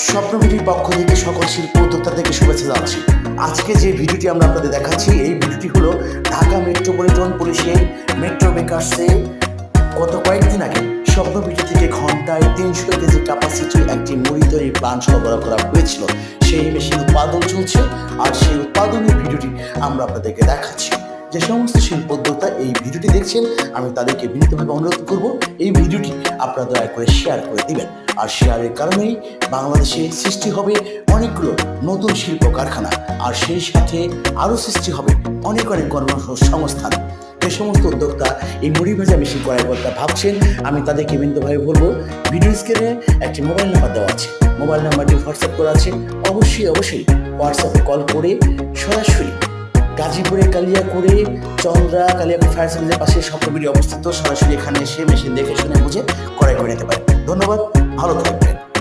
স্বপ্নবিটির পক্ষ থেকে সকল শিল্প উদ্যোক্তাদেরকে শুভেচ্ছা জানাচ্ছি। আজকে যে ভিডিওটি আমরা আপনাদের দেখাচ্ছি, এই ভিডিওটি হলো ঢাকা মেট্রোপলিটন পুলিশের মেট্রো বেকার্সে গত কয়েকদিন আগে স্বপ্নবিটি থেকে ঘন্টায় 300 কেজি ক্যাপাসিটির একটি মুড়ি তৈরির প্ল্যান সরবরাহ করা হয়েছিল। সেই মেশিন উৎপাদন চলছে, আর সেই উৎপাদনের ভিডিওটি আমরা আপনাদেরকে দেখাচ্ছি। যে সমস্ত শিল্প উদ্যোক্তা এই ভিডিওটি দেখছেন, আমি তাদেরকে বিনীতভাবে অনুরোধ করব এই ভিডিওটি আপনারা দয়া করে শেয়ার করে দিবেন। আর শেয়ারের কারণেই বাংলাদেশে সৃষ্টি হবে অনেকগুলো নতুন শিল্প কারখানা, আর সেই সাথে আরও সৃষ্টি হবে অনেক অনেক কর্মসংস্থান। যে সমস্ত উদ্যোক্তা এই মুড়ি ভাজা মেশিন ক্রয় করতে ভাবছেন, আমি তাদেরকে বিনীতভাবে বলবো, ভিডিও স্ক্রিনে একটি মোবাইল নাম্বার দেওয়া আছে, মোবাইল নাম্বারটি হোয়াটসঅ্যাপ করা আছে। অবশ্যই হোয়াটসঅ্যাপে কল করে সরাসরি গাজীপুরে কালিয়াকৈরে চন্দ্রা কালিয়াকৈর ফায়ার সার্ভিসের পাশে স্বপ্নবিটি অবস্থিত, সরাসরি এখানে এসে মেশিন দেখে শুনে বুঝে ক্রয় করে নিতে পারেন। ধন্যবাদ, ভালো থাকবেন।